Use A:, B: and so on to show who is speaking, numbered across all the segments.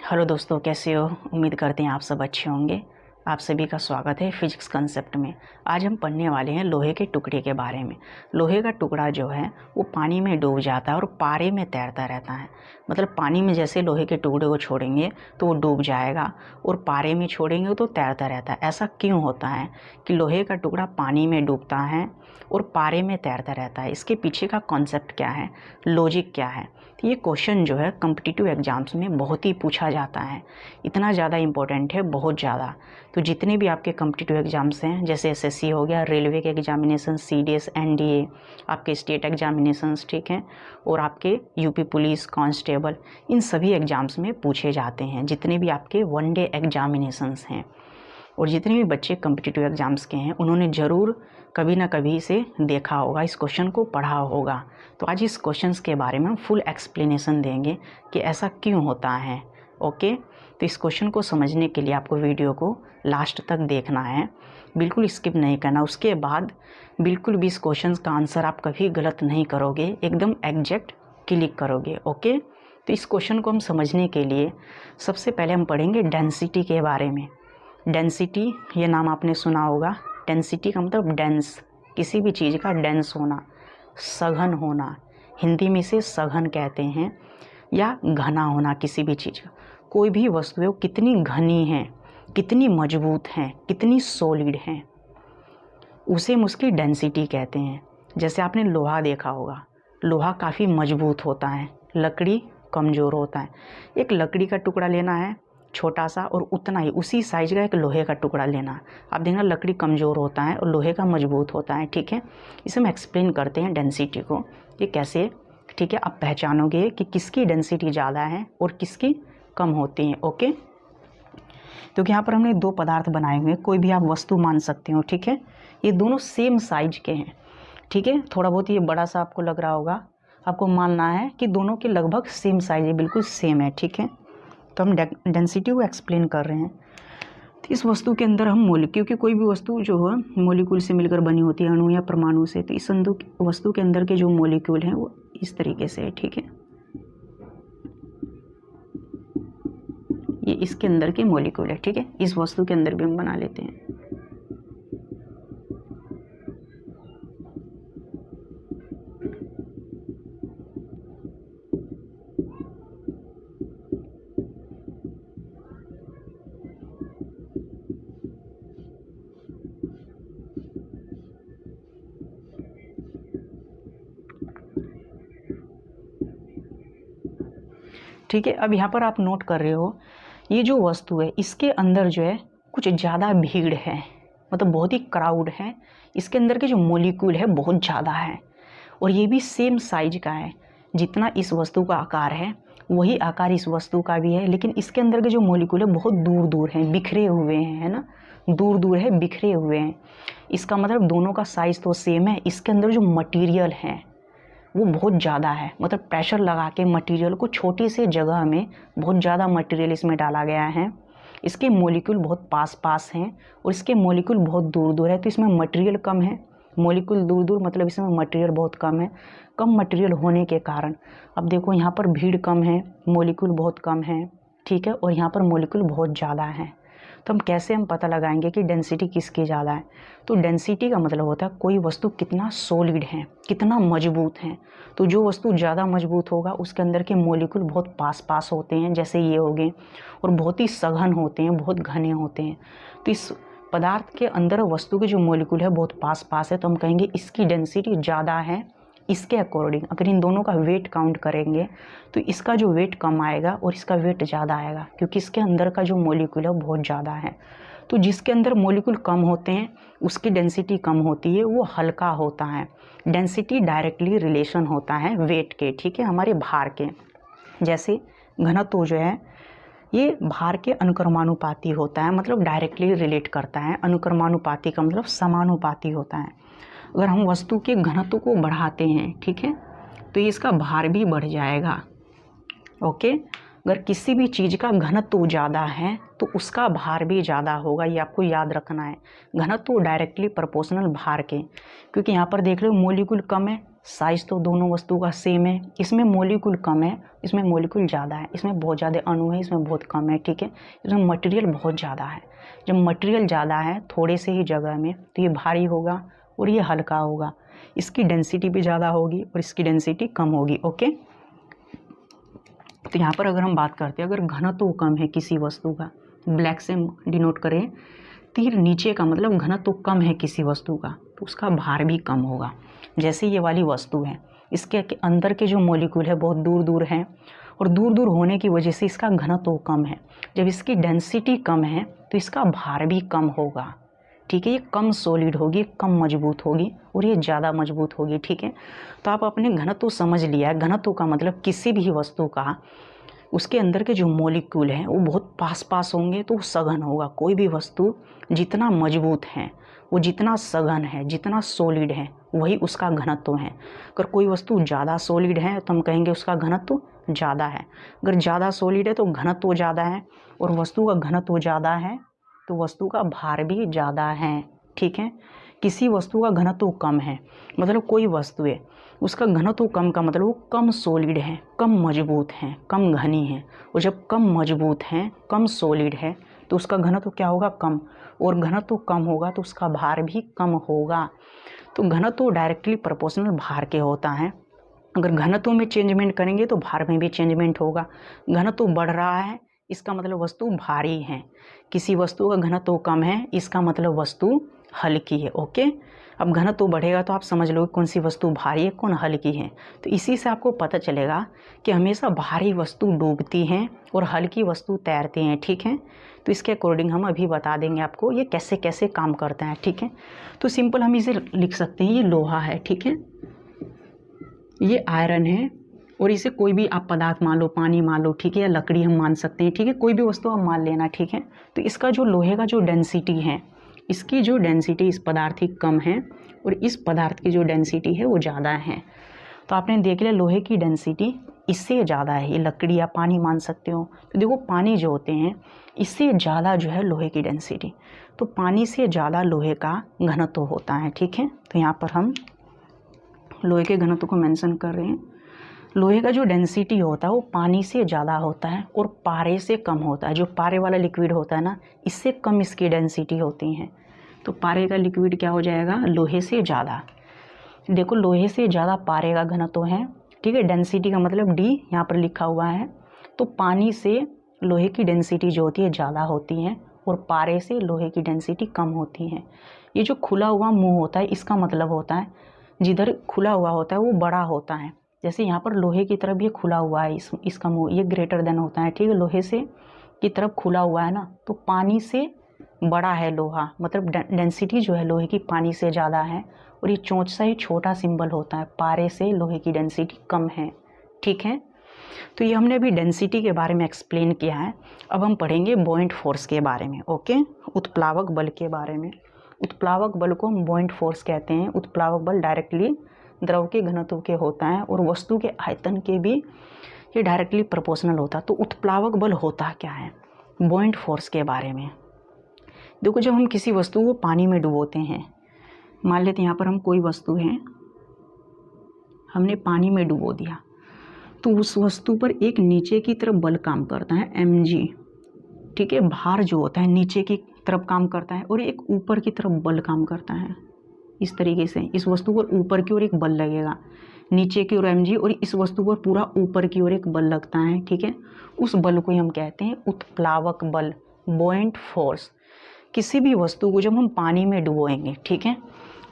A: Hello दोस्तों, कैसे हो? उम्मीद करते हैं आप सब अच्छे होंगे। आप सभी का स्वागत है फिजिक्स कंसेप्ट में। आज हम पढ़ने वाले हैं लोहे के टुकड़े के बारे में। लोहे का टुकड़ा जो है वो पानी में डूब जाता है और पारे में तैरता रहता है। मतलब पानी में जैसे लोहे के टुकड़े को छोड़ेंगे तो वो डूब जाएगा और पारे में छोड़ेंगे तो तैरता रहता है। ऐसा क्यों होता है कि लोहे का टुकड़ा पानी में डूबता है और पारे में तैरता रहता है? इसके पीछे का कॉन्सेप्ट क्या है, लॉजिक क्या है? तो ये क्वेश्चन जो है कॉम्पिटिटिव एग्जाम्स में बहुत ही पूछा जाता है। इतना ज़्यादा इम्पोर्टेंट है, बहुत ज़्यादा। तो जितने भी आपके कॉम्पिटिटिव एग्जाम्स हैं, जैसे एसएससी हो गया, रेलवे के एग्जामिनेशन, सीडीएस, एनडीए, आपके स्टेट एग्जामिनेशंस, ठीक हैं, और आपके यूपी पुलिस कांस्टेबल, इन सभी एग्जाम्स में पूछे जाते हैं। जितने भी आपके वन डे एग्जामिनेशंस हैं और जितने भी बच्चे कॉम्पिटिटिव एग्जाम्स के हैं, उन्होंने ज़रूर कभी ना कभी इसे देखा होगा, इस क्वेश्चन को पढ़ा होगा। तो आज इस क्वेश्चंस के बारे में हम फुल एक्सप्लेनेशन देंगे कि ऐसा क्यों होता है। ओके, तो इस क्वेश्चन को समझने के लिए आपको वीडियो को लास्ट तक देखना है, बिल्कुल स्किप नहीं करना। उसके बाद बिल्कुल भी इस क्वेश्चन का आंसर आप कभी गलत नहीं करोगे, एकदम एग्जैक्ट क्लिक करोगे। ओके, तो इस क्वेश्चन को हम समझने के लिए सबसे पहले हम पढ़ेंगे डेंसिटी के बारे में। डेंसिटी, ये नाम आपने सुना होगा। डेंसिटी का मतलब डेंस, किसी भी चीज़ का डेंस होना, सघन होना, हिंदी में इसे सघन कहते हैं, या घना होना किसी भी चीज़ का। कोई भी वस्तु है वो कितनी घनी है, कितनी मजबूत है, कितनी सॉलिड है, उसे हम उसकी डेंसिटी कहते हैं। जैसे आपने लोहा देखा होगा, लोहा काफ़ी मजबूत होता है, लकड़ी कमज़ोर होता है। एक लकड़ी का टुकड़ा लेना है छोटा सा, और उतना ही उसी साइज का एक लोहे का टुकड़ा लेना। आप देखना लकड़ी कमज़ोर होता है और लोहे का मजबूत होता है, ठीक है। इसे हम एक्सप्लेन करते हैं डेंसिटी को, ये कैसे, ठीक है। आप पहचानोगे कि किसकी डेंसिटी ज़्यादा है और किसकी कम होती है। ओके, क्योंकि यहाँ पर हमने दो पदार्थ बनाए हुए हैं, कोई भी आप वस्तु मान सकते हो, ठीक है। ये दोनों सेम साइज के हैं, ठीक है। थोड़ा बहुत ये बड़ा सा आपको लग रहा होगा, आपको मानना है कि दोनों के लगभग सेम साइज है, बिल्कुल सेम है, ठीक है। तो हम डेंसिटी को एक्सप्लेन कर रहे हैं। तो इस वस्तु के अंदर हम क्योंकि कोई भी वस्तु जो है मॉलिक्यूल से मिलकर बनी होती है, अणु या परमाणु से। तो इस वस्तु के अंदर के जो मॉलिक्यूल हैं वो इस तरीके से है, ठीक है। ये इसके अंदर के मॉलिक्यूल है, ठीक है। इस वस्तु के अंदर भी हम बना लेते हैं। ठीक है, अब यहाँ पर आप नोट कर रहे हो, ये जो वस्तु है इसके अंदर जो है कुछ ज़्यादा भीड़ है, मतलब बहुत ही क्राउड है। इसके अंदर के जो मॉलिक्यूल है बहुत ज़्यादा है, और ये भी सेम साइज का है। जितना इस वस्तु का आकार है वही आकार इस वस्तु का भी है, लेकिन इसके अंदर के जो मॉलिक्यूल है बहुत दूर दूर हैं, बिखरे हुए हैं, है ना, दूर दूर है, बिखरे हुए हैं। इसका मतलब दोनों का साइज़ तो सेम है, इसके अंदर जो मटीरियल है वो बहुत ज़्यादा है। मतलब प्रेशर लगा के मटेरियल को छोटी सी जगह में बहुत ज़्यादा मटेरियल इसमें डाला गया है। इसके मॉलिक्यूल बहुत पास पास हैं और इसके मॉलिक्यूल बहुत दूर दूर है। तो इसमें मटेरियल कम है, मॉलिक्यूल दूर दूर, मतलब इसमें मटेरियल बहुत कम है। कम मटेरियल होने के कारण अब देखो यहाँ पर भीड़ कम है, मॉलिक्यूल बहुत कम है, ठीक है, और यहाँ पर मॉलिक्यूल बहुत ज़्यादा है। तो हम पता लगाएंगे कि डेंसिटी किसकी ज़्यादा है? तो डेंसिटी का मतलब होता है कोई वस्तु कितना सॉलिड है, कितना मजबूत है। तो जो वस्तु ज़्यादा मजबूत होगा उसके अंदर के मॉलिक्यूल बहुत पास पास होते हैं, जैसे ये हो गए, और बहुत ही सघन होते हैं, बहुत घने होते हैं। तो इस पदार्थ के अंदर वस्तु के जो मॉलिक्यूल है बहुत पास पास है, तो हम कहेंगे इसकी डेंसिटी ज़्यादा है। इसके अकॉर्डिंग अगर इन दोनों का वेट काउंट करेंगे तो इसका जो वेट कम आएगा और इसका वेट ज़्यादा आएगा, क्योंकि इसके अंदर का जो मॉलिक्यूल है वो बहुत ज़्यादा है। तो जिसके अंदर मॉलिक्यूल कम होते हैं उसकी डेंसिटी कम होती है, वो हल्का होता है। डेंसिटी डायरेक्टली रिलेशन होता है वेट के, ठीक है, हमारे भार के। जैसे घनत्व जो है ये भार के अनुक्रमानुपाती होता है, मतलब डायरेक्टली रिलेट करता है। अनुक्रमानुपाती का मतलब समानुपाती होता है। अगर हम वस्तु के घनत्व को बढ़ाते हैं, ठीक है, तो इसका भार भी बढ़ जाएगा। ओके, अगर किसी भी चीज़ का घनत्व ज़्यादा है तो उसका भार भी ज़्यादा होगा, ये आपको याद रखना है। घनत्व डायरेक्टली प्रोपोर्शनल भार के, क्योंकि यहाँ पर देख रहे हो मॉलिक्यूल कम है, साइज़ तो दोनों वस्तु का सेम है, इसमें मॉलिक्यूल कम है, इसमें मॉलिक्यूल ज़्यादा है, इसमें बहुत ज़्यादा अणु है, इसमें बहुत कम है, ठीक है। इसमें मटेरियल बहुत ज़्यादा है। जब मटेरियल ज़्यादा है थोड़े से ही जगह में तो ये भारी होगा और ये हल्का होगा। इसकी डेंसिटी भी ज़्यादा होगी और इसकी डेंसिटी कम होगी, ओके। तो यहाँ पर अगर हम बात करते हैं, अगर घनत्व कम है किसी वस्तु का, ब्लैक से डिनोट करें, तीर नीचे का मतलब घनत्व कम है किसी वस्तु का, तो उसका भार भी कम होगा। जैसे ये वाली वस्तु है, इसके अंदर के जो मॉलिक्यूल है बहुत दूर दूर हैं और दूर दूर होने की वजह से इसका घनत्व कम है। जब इसकी डेंसिटी कम है तो इसका भार भी कम होगा, ठीक है। ये कम सॉलिड होगी, कम मजबूत होगी और ये ज़्यादा मजबूत होगी, ठीक है। तो आप अपने घनत्व समझ लिया है। घनत्व का मतलब किसी भी वस्तु का उसके अंदर के जो मॉलिक्यूल हैं वो बहुत पास पास होंगे तो सघन होगा। कोई भी वस्तु जितना मजबूत है, वो जितना सघन है, जितना सॉलिड है, वही उसका घनत्व है। अगर कोई वस्तु ज़्यादा सॉलिड है तो हम कहेंगे उसका घनत्व ज़्यादा है। अगर ज़्यादा सॉलिड है तो घनत्व ज़्यादा है, और वस्तु का घनत्व ज़्यादा है तो वस्तु का भार भी ज़्यादा है, ठीक है। किसी वस्तु का घनत्व कम है, मतलब कोई वस्तु है उसका घनत्व कम का मतलब वो कम सॉलिड है, कम मजबूत है, कम घनी है। और जब कम मजबूत है, कम सॉलिड है तो उसका घनत्व क्या होगा? कम। और घनत्व कम होगा तो उसका भार भी कम होगा। तो घनत्व डायरेक्टली प्रोपोर्शनल भार के होता है। अगर घनत्व में चेंजमेंट करेंगे तो भार में भी चेंजमेंट होगा। घनत्व बढ़ रहा है इसका मतलब वस्तु भारी है, किसी वस्तु का घनत्व कम है इसका मतलब वस्तु हल्की है, ओके। अब घनत्व बढ़ेगा तो आप समझ लो कौन सी वस्तु भारी है, कौन हल्की है। तो इसी से आपको पता चलेगा कि हमेशा भारी वस्तु डूबती हैं और हल्की वस्तु तैरती हैं, ठीक है। तो इसके अकॉर्डिंग हम अभी बता देंगे आपको ये कैसे कैसे काम करता है, ठीक है। तो सिंपल हम इसे लिख सकते हैं, ये लोहा है, ठीक है, ये आयरन है, और इसे कोई भी आप पदार्थ मान लो, पानी मान लो, ठीक है, या लकड़ी हम मान सकते हैं, ठीक है, कोई भी वस्तु आप मान लेना, ठीक है। तो इसका जो लोहे का जो डेंसिटी है, इसकी जो डेंसिटी इस पदार्थ की कम है और इस पदार्थ की जो डेंसिटी है वो ज़्यादा है। तो आपने देख लिया लोहे की डेंसिटी इससे ज़्यादा है, ये लकड़ी या पानी मान सकते हो। तो देखो पानी जो होते हैं इससे ज़्यादा जो है लोहे की डेंसिटी, तो पानी से ज़्यादा लोहे का घनत्व होता है, ठीक है। तो यहाँ पर हम लोहे के घनत्व को मेंशन कर रहे हैं। लोहे का जो डेंसिटी होता है वो पानी से ज़्यादा होता है और पारे से कम होता है। जो पारे वाला लिक्विड होता है ना, इससे कम इसकी डेंसिटी होती है। तो पारे का लिक्विड क्या हो जाएगा? लोहे से ज़्यादा। देखो लोहे से ज़्यादा पारे का घनत्व है, ठीक है। डेंसिटी का मतलब डी यहाँ पर लिखा हुआ है। तो पानी से लोहे की डेंसिटी जो होती है ज़्यादा होती है और पारे से लोहे की डेंसिटी कम होती है। ये जो खुला हुआ मुँह होता है इसका मतलब होता है जिधर खुला हुआ होता है वो बड़ा होता है। जैसे यहाँ पर लोहे की तरफ ये खुला हुआ है, इसका मुंह ये ग्रेटर देन होता है, ठीक है। लोहे से की तरफ खुला हुआ है ना, तो पानी से बड़ा है लोहा, मतलब डेंसिटी जो है लोहे की पानी से ज़्यादा है। और ये चोंच सा ही छोटा सिंबल होता है, पारे से लोहे की डेंसिटी कम है, ठीक है। तो ये हमने अभी डेंसिटी के बारे में एक्सप्लेन किया है। अब हम पढ़ेंगे बॉइंट फोर्स के बारे में, ओके, उत्प्लावक बल के बारे में। उत्प्लावक बल को हम बॉइंट फोर्स कहते हैं। उत्प्लावक बल डायरेक्टली द्रव के घनत्व के होता है और वस्तु के आयतन के भी ये डायरेक्टली प्रोपोर्शनल होता है। तो उत्प्लावक बल होता क्या है? बॉइंट फोर्स के बारे में देखो, जब हम किसी वस्तु को पानी में डुबोते हैं, मान लेते हैं यहाँ पर हम कोई वस्तु है, हमने पानी में डुबो दिया, तो उस वस्तु पर एक नीचे की तरफ बल काम करता है mg, ठीक है। भार जो होता है नीचे की तरफ काम करता है और एक ऊपर की तरफ बल काम करता है। इस तरीके से इस वस्तु पर ऊपर की ओर एक बल लगेगा, नीचे की ओर mg, और इस वस्तु पर पूरा ऊपर की ओर एक बल लगता है, ठीक है। उस बल को हम कहते हैं उत्प्लावक बल, बॉइंट फोर्स। किसी भी वस्तु को जब हम पानी में डुबोएंगे, ठीक है,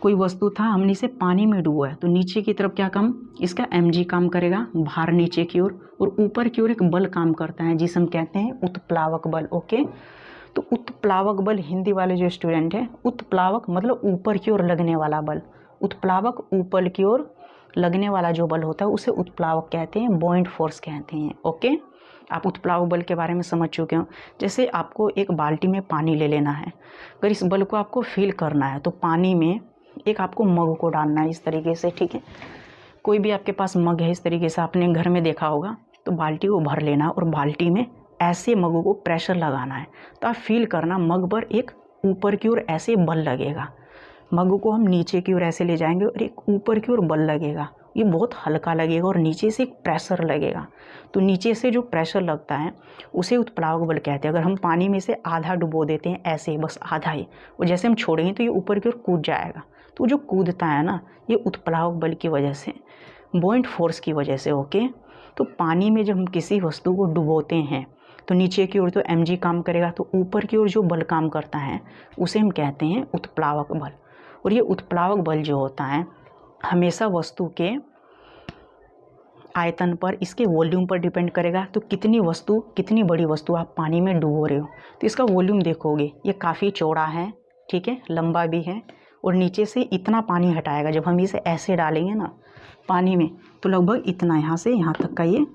A: कोई वस्तु था हमने इसे पानी में डुबोया, तो नीचे की तरफ क्या काम, इसका mg काम करेगा, भार नीचे की ओर, और ऊपर की ओर एक बल काम करता है जिसे हम कहते हैं उत्प्लावक बल, ओके। तो उत्प्लावक बल, हिंदी वाले जो स्टूडेंट है, उत्प्लावक मतलब ऊपर की ओर लगने वाला बल। उत्प्लावक ऊपर की ओर लगने वाला जो बल होता है उसे उत्प्लावक कहते हैं, बॉइंट फोर्स कहते हैं, ओके। आप उत्प्लावक बल के बारे में समझ चुके हो। जैसे आपको एक बाल्टी में पानी ले लेना है, अगर इस बल को आपको फील करना है तो पानी में एक आपको मग को डालना है, इस तरीके से, ठीक है। कोई भी आपके पास मग है, इस तरीके से आपने घर में देखा होगा, तो बाल्टी को भर लेना और बाल्टी में ऐसे मग को प्रेशर लगाना है। तो आप फील करना मग पर एक ऊपर की ओर ऐसे बल लगेगा, मग को हम नीचे की ओर ऐसे ले जाएंगे और एक ऊपर की ओर बल लगेगा ये बहुत हल्का लगेगा और नीचे से एक प्रेशर लगेगा। तो नीचे से जो प्रेशर लगता है उसे उत्प्लावक बल कहते हैं। अगर हम पानी में से आधा डुबो देते हैं ऐसे ही, बस आधा ही, और जैसे हम छोड़ेंगे तो ये ऊपर की ओर कूद जाएगा। तो जो कूदता है ना, ये उत्प्लावक बल की वजह से, बॉइंट फोर्स की वजह से। ओके, तो पानी में जब हम किसी वस्तु को डुबोते हैं तो नीचे की ओर तो mg काम करेगा, तो ऊपर की ओर जो बल काम करता है उसे हम कहते हैं उत्प्लावक बल। और ये उत्प्लावक बल जो होता है हमेशा वस्तु के आयतन पर, इसके वॉल्यूम पर डिपेंड करेगा। तो कितनी बड़ी वस्तु आप पानी में डुबो रहे हो तो इसका वॉल्यूम देखोगे, ये काफ़ी चौड़ा है, ठीक है, लंबा भी है, और नीचे से इतना पानी हटाएगा। जब हम इसे ऐसे डालेंगे ना पानी में तो लगभग इतना, यहाँ से यहाँ तक का ये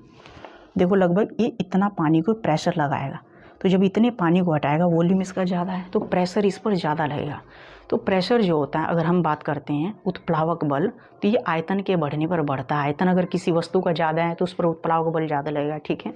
A: देखो, लगभग ये इतना पानी को प्रेशर लगाएगा। तो जब इतने पानी को हटाएगा, वॉल्यूम इसका ज़्यादा है तो प्रेशर इस पर ज़्यादा लगेगा। तो प्रेशर जो होता है, अगर हम बात करते हैं उत्प्लावक बल, तो ये आयतन के बढ़ने पर बढ़ता है। आयतन अगर किसी वस्तु का ज़्यादा है तो उस पर उत्प्लावक बल ज़्यादा लगेगा, ठीक है।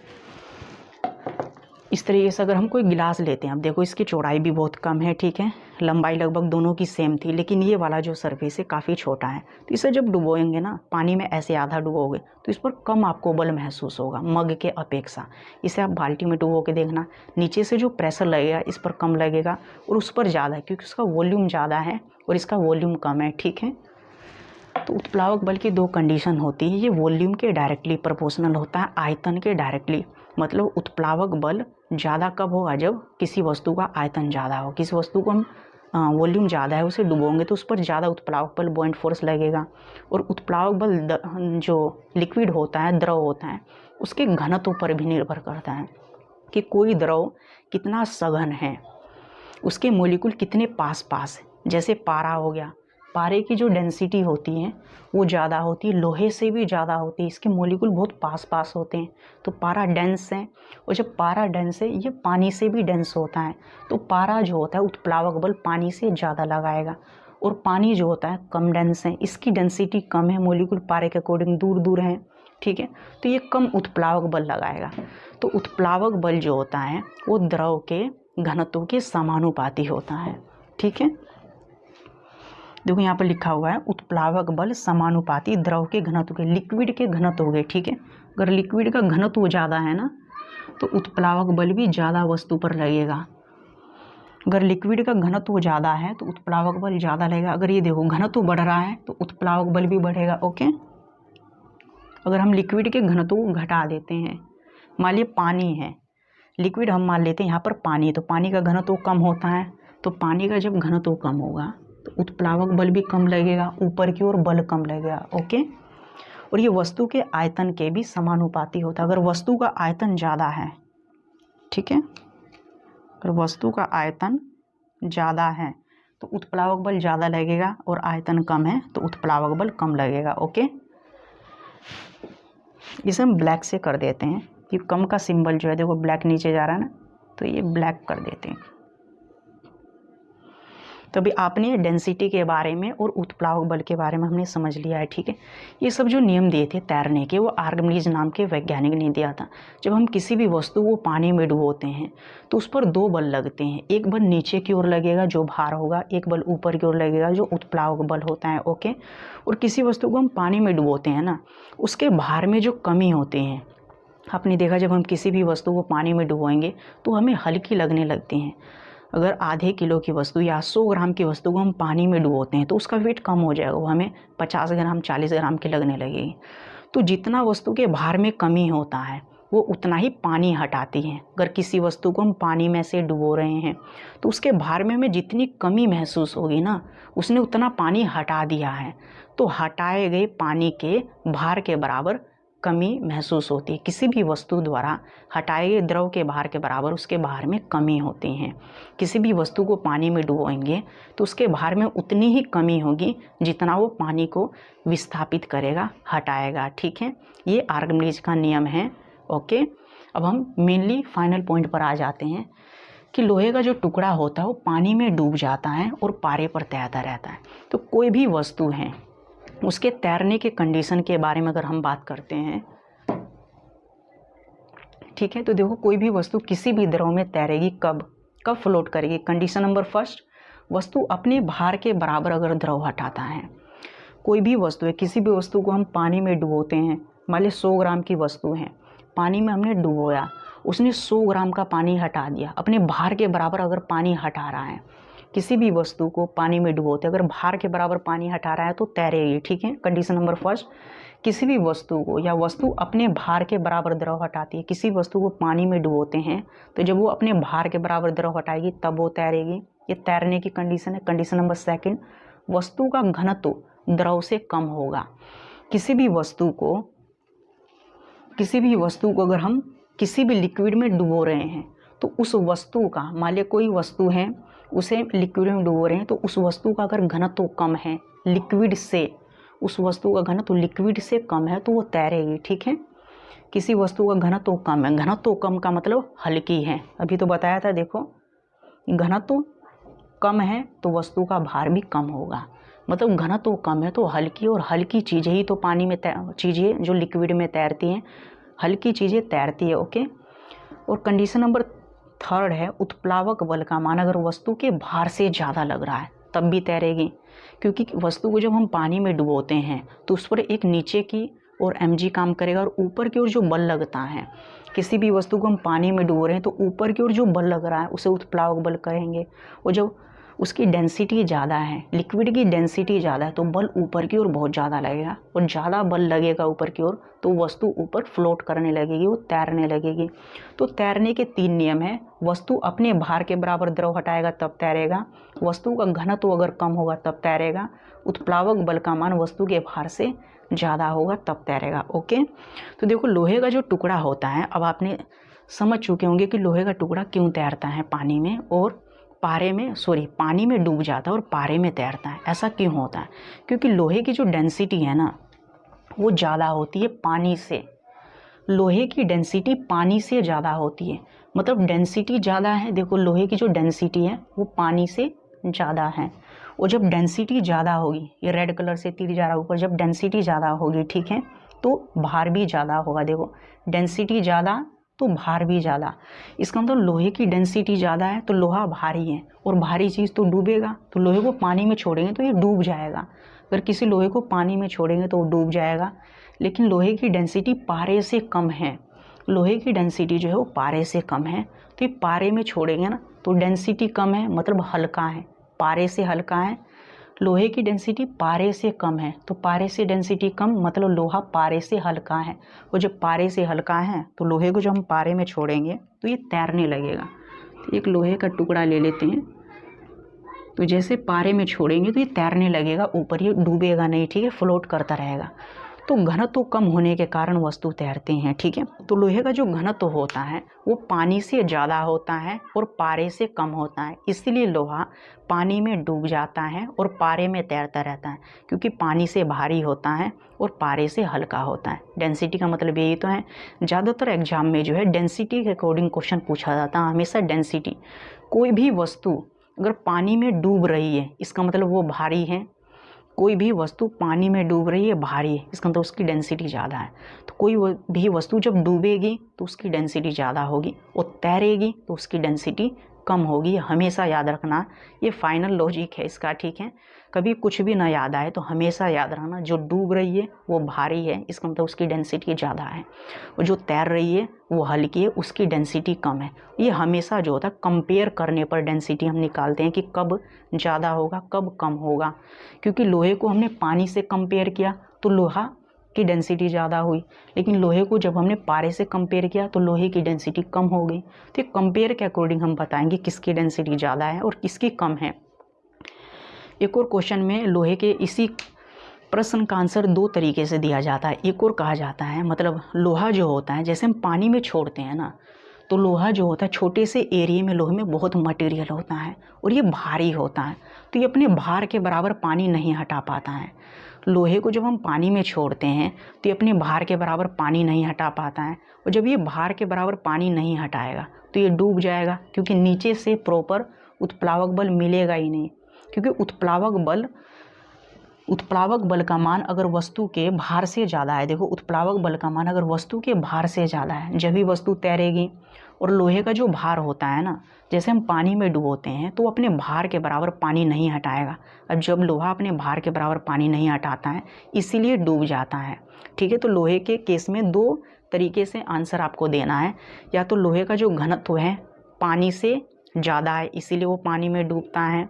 A: इस तरीके से अगर हम कोई गिलास लेते हैं, अब देखो इसकी चौड़ाई भी बहुत कम है, ठीक है, लंबाई लगभग दोनों की सेम थी, लेकिन ये वाला जो सरफेस है काफ़ी छोटा है। तो इसे जब डुबोएंगे ना पानी में, ऐसे आधा डुबोगे तो इस पर कम आपको बल महसूस होगा मग के अपेक्षा। इसे आप बाल्टी में डुबो के देखना, नीचे से जो प्रेशर लगेगा इस पर कम लगेगा और उस पर ज़्यादा है, क्योंकि उसका वॉल्यूम ज़्यादा है और इसका वॉल्यूम कम है, ठीक है। तो उत्प्लावक बल की दो कंडीशन होती है, ये वॉल्यूम के डायरेक्टली प्रोपोर्शनल होता है आयतन के डायरेक्टली। मतलब उत्प्लावक बल ज़्यादा कब होगा, जब किसी वस्तु का आयतन ज़्यादा हो। किसी वस्तु को हम वॉल्यूम ज़्यादा है उसे डुबोंगे तो उस पर ज़्यादा उत्प्लावक बल, बॉइंट फोर्स लगेगा। और उत्प्लावक बल जो लिक्विड होता है, द्रव होता है, उसके घनत्व पर भी निर्भर करता है कि कोई द्रव कितना सघन है, उसके मॉलिक्यूल कितने पास पास है। जैसे पारा हो गया, पारे की जो डेंसिटी होती है वो ज़्यादा होती है, लोहे से भी ज़्यादा होती है, इसके मॉलिक्यूल बहुत पास पास होते हैं, तो पारा डेंस है। और जब पारा डेंस है, ये पानी से भी डेंस होता है, तो पारा जो होता है उत्प्लावक बल पानी से ज़्यादा लगाएगा। और पानी जो होता है कम डेंस है, इसकी डेंसिटी कम है, मॉलिक्यूल पारे के अकॉर्डिंग दूर दूर हैं, ठीक है, तो ये कम उत्प्लावक बल लगाएगा। तो उत्प्लावक बल जो होता है वो द्रव के घनत्व के समानुपाती होता है, ठीक है। देखो यहाँ पर लिखा हुआ है उत्प्लावक बल समानुपाती द्रव के घनत्व के, लिक्विड के घनत्व हो गए, ठीक है। अगर लिक्विड का घनत्व ज़्यादा है ना तो उत्प्लावक बल भी ज़्यादा वस्तु पर लगेगा। अगर लिक्विड का घनत्व ज़्यादा है तो उत्प्लावक बल ज़्यादा लगेगा। अगर ये देखो घनत्व बढ़ रहा है तो उत्प्लावक बल भी बढ़ेगा, ओके। अगर हम लिक्विड के घनत्व को घटा देते हैं, मान लीजिए पानी है, लिक्विड हम मान लेते हैं यहाँ पर पानी, तो पानी का घनत्व कम होता है, तो पानी का जब घनत्व कम होगा तो उत्प्लावक बल भी कम लगेगा, ऊपर की ओर बल कम लगेगा, ओके। और ये वस्तु के आयतन के भी समानुपाती होता है। अगर वस्तु का आयतन ज़्यादा है, ठीक है, अगर वस्तु का आयतन ज़्यादा है तो उत्प्लावक बल ज़्यादा लगेगा, और आयतन कम है तो उत्प्लावक बल कम लगेगा, ओके। इसे हम ब्लैक से कर देते हैं कि कम का सिंबल जो है, देखो ब्लैक नीचे जा रहा है ना, तो ये ब्लैक कर देते हैं। तो अभी आपने डेंसिटी के बारे में और उत्प्लावक बल के बारे में हमने समझ लिया है, ठीक है। ये सब जो नियम दिए थे तैरने के, वो आर्किमिडीज नाम के वैज्ञानिक ने दिया था। जब हम किसी भी वस्तु को पानी में डुबोते हैं तो उस पर दो बल लगते हैं, एक बल नीचे की ओर लगेगा जो भार होगा, एक बल ऊपर की ओर लगेगा जो उत्प्लावक बल होता है, ओके। और किसी वस्तु को हम पानी में डुबोते हैं ना, उसके भार में जो कमी होती है, आपने देखा जब हम किसी भी वस्तु को पानी में डुबोएंगे तो हमें हल्की लगने लगती हैं। अगर आधे किलो की वस्तु या 100 ग्राम की वस्तु को हम पानी में डुबोते हैं तो उसका वेट कम हो जाएगा, वो हमें 50 ग्राम 40 ग्राम की लगने लगेगी। तो जितना वस्तु के भार में कमी होता है वो उतना ही पानी हटाती है। अगर किसी वस्तु को हम पानी में से डुबो रहे हैं तो उसके भार में हमें जितनी कमी महसूस होगी ना, उसने उतना पानी हटा दिया है। तो हटाए गए पानी के भार के बराबर कमी महसूस होती है। किसी भी वस्तु द्वारा हटाए गए द्रव के भार के बराबर उसके भार में कमी होती है। किसी भी वस्तु को पानी में डुबोएंगे तो उसके भार में उतनी ही कमी होगी जितना वो पानी को विस्थापित करेगा, हटाएगा, ठीक है। ये आर्किमिडीज का नियम है, ओके। अब हम मेनली फाइनल पॉइंट पर आ जाते हैं कि लोहे का जो टुकड़ा होता है वो पानी में डूब जाता है और पारे पर तैरता रहता है। तो कोई भी वस्तु है उसके तैरने के कंडीशन के बारे में अगर हम बात करते हैं, ठीक है, तो देखो कोई भी वस्तु किसी भी द्रव में तैरेगी, कब फ्लोट करेगी। कंडीशन नंबर फर्स्ट, वस्तु अपने भार के बराबर अगर द्रव हटाता है कोई भी वस्तु है, किसी भी वस्तु को हम पानी में डुबोते हैं, मान लीजिए 100 ग्राम की वस्तु है, पानी में हमने डुबोया, उसने 100 ग्राम का पानी हटा दिया, अपने भार के बराबर अगर पानी हटा रहा है, किसी भी वस्तु को पानी में डुबोते अगर भार के बराबर पानी हटा रहा है तो तैरेगी, ठीक है। कंडीशन नंबर फर्स्ट, किसी भी वस्तु को या वस्तु अपने भार के बराबर द्रव हटाती है, किसी वस्तु को पानी में डुबोते हैं तो जब वो अपने भार के बराबर द्रव हटाएगी तब वो तैरेगी, ये तैरने की कंडीशन है। कंडीशन नंबर सेकंड, वस्तु का घनत्व द्रव से कम होगा। किसी भी वस्तु को अगर हम किसी भी लिक्विड में डुबो रहे हैं तो उस वस्तु का, मान लीजिए कोई वस्तु है उसे लिक्विड में डुबो रहे हैं तो उस वस्तु का अगर घनत्व कम है लिक्विड से, उस वस्तु का घनत्व लिक्विड से कम है तो वो तैरेगी, ठीक है। किसी वस्तु का घनत्व कम है, घनत्व कम का मतलब हल्की है, अभी तो बताया था, देखो घनत्व कम है तो वस्तु का भार भी कम होगा, मतलब घनत्व कम है तो हल्की, और हल्की चीज़ें ही तो पानी में चीज़ें जो लिक्विड में तैरती हैं, हल्की चीज़ें तैरती है, ओके। और कंडीशन नंबर थर्ड है, उत्प्लावक बल का मान अगर वस्तु के भार से ज़्यादा लग रहा है तब भी तैरेगी, क्योंकि वस्तु को जब हम पानी में डुबोते हैं तो उस पर एक नीचे की और mg काम करेगा और ऊपर की ओर जो बल लगता है, किसी भी वस्तु को हम पानी में डुबो रहे हैं तो ऊपर की ओर जो बल लग रहा है उसे उत्प्लावक बल कहेंगे, और जब उसकी डेंसिटी ज़्यादा है, लिक्विड की डेंसिटी ज़्यादा है तो बल ऊपर की ओर बहुत ज़्यादा लगेगा, और ज़्यादा बल लगेगा ऊपर की ओर तो वस्तु ऊपर फ्लोट करने लगेगी, वो तैरने लगेगी। तो तैरने के 3 नियम हैं, वस्तु अपने भार के बराबर द्रव हटाएगा तब तैरेगा, वस्तु का घनत्व अगर कम होगा तब तैरेगा, उत्प्लावक बल का मान वस्तु के भार से ज़्यादा होगा तब तैरेगा, ओके। तो देखो लोहे का जो टुकड़ा होता है, अब आपने समझ चुके होंगे कि लोहे का टुकड़ा क्यों तैरता है पानी में और पानी में डूब जाता है और पारे में तैरता है, ऐसा क्यों होता है? क्योंकि लोहे की जो डेंसिटी है ना वो ज़्यादा होती है पानी से, लोहे की डेंसिटी पानी से ज़्यादा होती है, मतलब डेंसिटी ज़्यादा है, देखो लोहे की जो डेंसिटी है वो पानी से ज़्यादा है, और जब डेंसिटी ज़्यादा होगी, ये रेड कलर से तीर जा रहा है ऊपर, जब डेंसिटी ज़्यादा होगी, ठीक है, तो भार भी ज़्यादा होगा, देखो डेंसिटी ज़्यादा तो भार भी ज़्यादा, इसका मतलब लोहे की डेंसिटी ज़्यादा है तो लोहा भारी है, और भारी चीज़ तो डूबेगा, तो लोहे को पानी में छोड़ेंगे तो ये डूब जाएगा, अगर किसी लोहे को पानी में छोड़ेंगे तो वो डूब जाएगा। लेकिन लोहे की डेंसिटी पारे से कम है, लोहे की डेंसिटी जो है वो पारे से कम है, तो ये पारे में छोड़ेंगे ना तो डेंसिटी कम है, मतलब हल्का है, पारे से हल्का है, लोहे की डेंसिटी पारे से कम है, तो पारे से डेंसिटी कम मतलब लोहा पारे से हल्का है, और जब पारे से हल्का है तो लोहे को जब हम पारे में छोड़ेंगे तो ये तैरने लगेगा। तो एक लोहे का टुकड़ा ले लेते हैं, तो जैसे पारे में छोड़ेंगे तो ये तैरने लगेगा ऊपर, ये डूबेगा नहीं, ठीक है, फ्लोट करता रहेगा। तो घनत्व कम होने के कारण वस्तु तैरते हैं, ठीक है। तो लोहे का जो घनत्व होता है वो पानी से ज़्यादा होता है और पारे से कम होता है, इसलिए लोहा पानी में डूब जाता है और पारे में तैरता रहता है, क्योंकि पानी से भारी होता है और पारे से हल्का होता है। डेंसिटी का मतलब यही तो है, ज़्यादातर एग्जाम में जो है डेंसिटी के अकॉर्डिंग क्वेश्चन पूछा जाता है हमेशा। डेंसिटी, कोई भी वस्तु अगर पानी में डूब रही है इसका मतलब वो भारी है, कोई भी वस्तु पानी में डूब रही है भारी है, इसका मतलब उसकी डेंसिटी ज़्यादा है। तो कोई भी वस्तु जब डूबेगी तो उसकी डेंसिटी ज़्यादा होगी, और तैरेगी तो उसकी डेंसिटी कम होगी, हमेशा याद रखना, ये फाइनल लॉजिक है इसका, ठीक है। कभी कुछ भी ना याद आए तो हमेशा याद रखना, जो डूब रही है वो भारी है, इसका मतलब उसकी डेंसिटी ज़्यादा है, और जो तैर रही है वो हल्की है, उसकी डेंसिटी कम है। ये हमेशा जो होता है कंपेयर करने पर डेंसिटी हम निकालते हैं कि कब ज़्यादा होगा कब कम होगा, क्योंकि लोहे को हमने पानी से कंपेयर किया तो लोहा की डेंसिटी ज़्यादा हुई, लेकिन लोहे को जब हमने पारे से कंपेयर किया तो लोहे की डेंसिटी कम हो गई। तो कंपेयर के अकॉर्डिंग हम बताएंगे किसकी डेंसिटी ज़्यादा है और किसकी कम है। एक और क्वेश्चन में लोहे के इसी प्रश्न का आंसर 2 तरीके से दिया जाता है। एक और कहा जाता है, मतलब लोहा जो होता है जैसे हम पानी में छोड़ते हैं ना, तो लोहा जो होता है छोटे से एरिया में लोहे में बहुत मटेरियल होता है और ये भारी होता है, तो ये अपने भार के बराबर पानी नहीं हटा पाता है। लोहे को जब हम पानी में छोड़ते हैं तो ये अपने भार के बराबर पानी नहीं हटा पाता है, और जब ये भार के बराबर पानी नहीं हटाएगा तो ये डूब जाएगा, क्योंकि नीचे से प्रॉपर उत्प्लावक बल मिलेगा ही नहीं, क्योंकि उत्प्लावक बल का मान अगर वस्तु के भार से ज़्यादा है, देखो उत्प्लावक बल का मान अगर वस्तु के भार से ज़्यादा है जब भी वस्तु तैरेगी, और लोहे का जो भार होता है ना, जैसे हम पानी में डुबोते हैं तो अपने भार के बराबर पानी नहीं हटाएगा। अब जब लोहा अपने भार के बराबर पानी नहीं हटाता है इसीलिए डूब जाता है। ठीक है, तो लोहे के केस में दो तरीके से आंसर आपको देना है। या तो लोहे का जो घनत्व है पानी से ज़्यादा है इसीलिए वो पानी में डूबता है।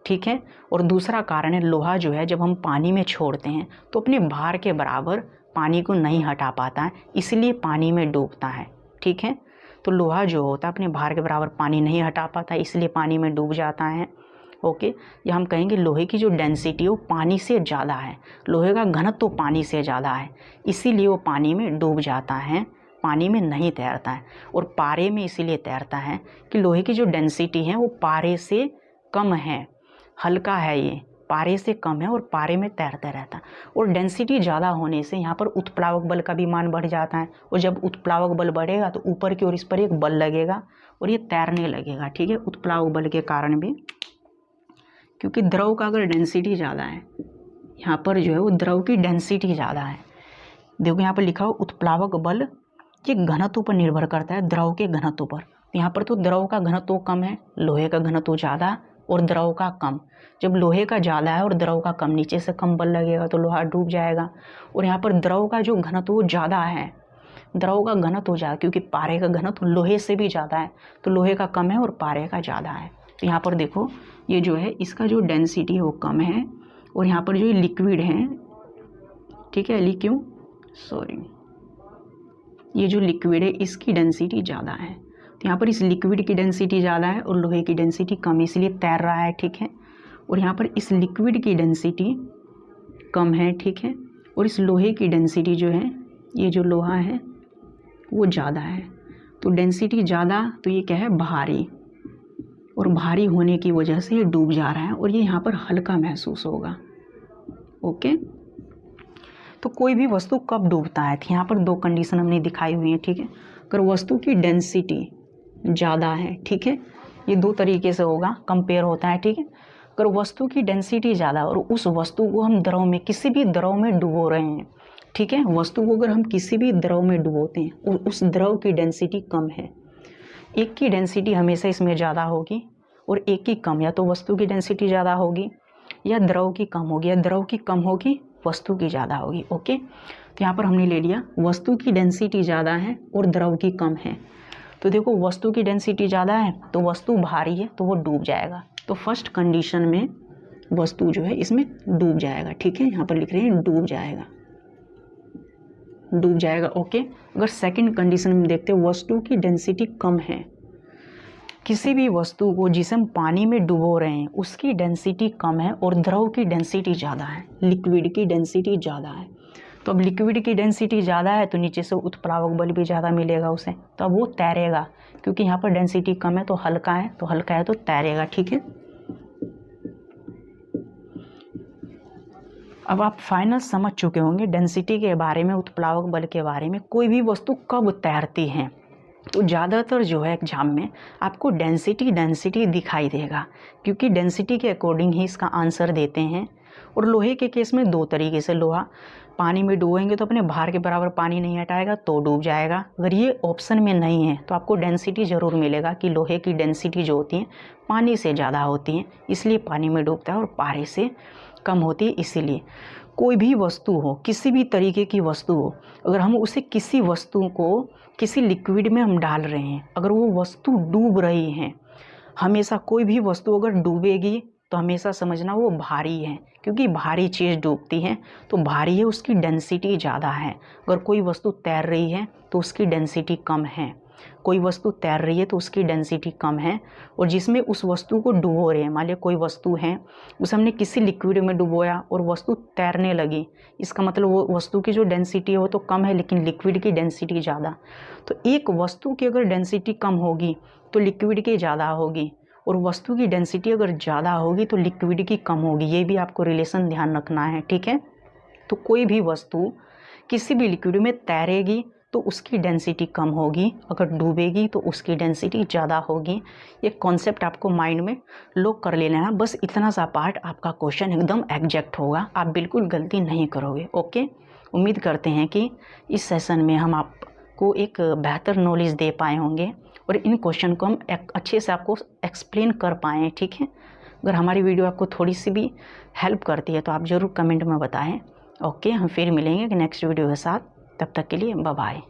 A: ठीक है, और दूसरा कारण है लोहा जो है जब हम पानी में छोड़ते हैं तो अपने भार के बराबर पानी को नहीं हटा पाता है इसलिए पानी में डूबता है। ठीक है, तो लोहा जो होता है अपने भार के बराबर पानी नहीं हटा पाता इसलिए पानी में डूब जाता है। ओके, या हम कहेंगे लोहे की जो डेंसिटी है वो पानी से ज़्यादा है, लोहे का घनत्व तो पानी से ज़्यादा है इसीलिए वो पानी में डूब जाता है, पानी में नहीं तैरता है। और पारे में इसीलिए तैरता है कि लोहे की जो डेंसिटी है वो पारे से कम है, हल्का है, ये पारे से कम है और पारे में तैरता रहता है। और डेंसिटी ज़्यादा होने से यहाँ पर उत्प्लावक बल का भी मान बढ़ जाता है, और जब उत्प्लावक बल बढ़ेगा तो ऊपर की ओर इस पर एक बल लगेगा और ये तैरने लगेगा। ठीक है, उत्प्लावक बल के कारण भी, क्योंकि द्रव का अगर डेंसिटी ज़्यादा है, यहाँ पर जो है वो द्रव की डेंसिटी ज़्यादा है। देखो यहाँ पर लिखा हो उत्प्लावक बल ये घनत्व पर निर्भर करता है, द्रव के घनत्व पर। यहाँ पर तो द्रव का घनत्व कम है, लोहे का घनत्व ज़्यादा और द्रव का कम। जब लोहे का ज़्यादा है और द्रव का कम, नीचे से कम बल लगेगा तो लोहा डूब जाएगा। और यहाँ पर द्रव का जो घनत्व वो ज़्यादा है, द्रव का घनत्व ज़्यादा, क्योंकि पारे का घनत्व लोहे से भी ज़्यादा है तो लोहे का कम है और पारे का ज़्यादा है। तो यहाँ पर देखो ये जो है इसका जो डेंसिटी है वो कम है, और यहाँ पर जो लिक्विड है, ठीक है, ये जो लिक्विड है इसकी डेंसिटी ज़्यादा है। तो यहाँ पर इस लिक्विड की डेंसिटी ज़्यादा है और लोहे की डेंसिटी कम, इसलिए तैर रहा है। ठीक है, और यहाँ पर इस लिक्विड की डेंसिटी कम है। ठीक है, और इस लोहे की डेंसिटी जो है, ये जो लोहा है वो ज़्यादा है। तो डेंसिटी ज़्यादा तो ये क्या है, भारी, और भारी होने की वजह से ये डूब जा रहा है और ये यहाँ पर हल्का महसूस होगा। ओके, तो कोई भी वस्तु कब डूबता है, तो यहाँ पर दो कंडीशन हमने दिखाई हुई है। ठीक है, अगर वस्तु की डेंसिटी ज़्यादा है, ठीक है, ये दो तरीके से होगा, कंपेयर होता है। ठीक है, अगर वस्तु की डेंसिटी ज़्यादा और उस वस्तु को हम द्रव में, किसी भी द्रव में डुबो रहे हैं, ठीक है, वस्तु को अगर हम किसी भी द्रव में डुबोते हैं और उस द्रव की डेंसिटी कम है, एक की डेंसिटी हमेशा इसमें ज़्यादा होगी और एक की कम, या तो वस्तु की डेंसिटी ज़्यादा होगी या द्रव की कम होगी, या द्रव की कम होगी वस्तु की ज़्यादा होगी। ओके, तो यहाँ पर हमने ले लिया वस्तु की डेंसिटी ज़्यादा है और द्रव की कम है। तो देखो वस्तु की डेंसिटी ज़्यादा है तो वस्तु भारी है तो वो डूब जाएगा। तो फर्स्ट कंडीशन में वस्तु जो है इसमें डूब जाएगा। ठीक है, यहाँ पर लिख रहे हैं डूब जाएगा, डूब जाएगा। ओके, अगर सेकंड कंडीशन में देखते हैं वस्तु की डेंसिटी कम है, किसी भी वस्तु को जिसे हम पानी में डुबो रहे हैं उसकी डेंसिटी कम है और द्रव की डेंसिटी ज़्यादा है, लिक्विड की डेंसिटी ज़्यादा है। तो अब लिक्विड की डेंसिटी ज़्यादा है तो नीचे से उत्प्लावक बल भी ज़्यादा मिलेगा उसे, तो अब वो तैरेगा, क्योंकि यहाँ पर डेंसिटी कम है तो हल्का है, तो हल्का है तो तैरेगा। ठीक है, अब आप फाइनल समझ चुके होंगे डेंसिटी के बारे में, उत्प्लावक बल के बारे में, कोई भी वस्तु कब तैरती है। तो ज़्यादातर जो है एग्जाम में आपको डेंसिटी दिखाई देगा, क्योंकि डेंसिटी के अकॉर्डिंग ही इसका आंसर देते हैं। और लोहे के केस में दो तरीके से, लोहा पानी में डुबोएंगे तो अपने भार के बराबर पानी नहीं हटाएगा तो डूब जाएगा। अगर ये ऑप्शन में नहीं है तो आपको डेंसिटी ज़रूर मिलेगा कि लोहे की डेंसिटी जो होती है पानी से ज़्यादा होती है इसलिए पानी में डूबता है और पारे से कम होती है। इसीलिए कोई भी वस्तु हो, किसी भी तरीके की वस्तु हो, अगर हम उसे किसी वस्तु को किसी लिक्विड में हम डाल रहे हैं, अगर वो वस्तु डूब रही है, हमेशा कोई भी वस्तु अगर डूबेगी तो हमेशा समझना वो भारी है, क्योंकि भारी चीज़ डूबती है तो भारी है, उसकी डेंसिटी ज़्यादा है। अगर कोई वस्तु तैर रही है तो उसकी डेंसिटी कम है, कोई वस्तु तैर रही है तो उसकी डेंसिटी कम है। और जिसमें उस वस्तु को डुबो रहे हैं, मान लिया कोई वस्तु है उसे हमने किसी लिक्विड में डुबोया और वस्तु तैरने लगी, इसका मतलब वो वस्तु की जो डेंसिटी है वो तो कम है लेकिन लिक्विड की डेंसिटी ज़्यादा। तो एक वस्तु की अगर डेंसिटी कम होगी तो लिक्विड की ज़्यादा होगी, और वस्तु की डेंसिटी अगर ज़्यादा होगी तो लिक्विड की कम होगी। ये भी आपको रिलेशन ध्यान रखना है। ठीक है, तो कोई भी वस्तु किसी भी लिक्विड में तैरेगी तो उसकी डेंसिटी कम होगी, अगर डूबेगी तो उसकी डेंसिटी ज़्यादा होगी। ये कॉन्सेप्ट आपको माइंड में लॉक कर लेना है। बस इतना सा पार्ट आपका क्वेश्चन एकदम एग्जैक्ट होगा, आप बिल्कुल गलती नहीं करोगे। ओके, उम्मीद करते हैं कि इस सेशन में हम आपको एक बेहतर नॉलेज दे पाए होंगे और इन क्वेश्चन को हम अच्छे से आपको एक्सप्लेन कर पाएँ, ठीक है। अगर हमारी वीडियो आपको थोड़ी सी भी हेल्प करती है तो आप ज़रूर कमेंट में बताएं। ओके, हम फिर मिलेंगे नेक्स्ट वीडियो के साथ, तब तक के लिए बाय बाय।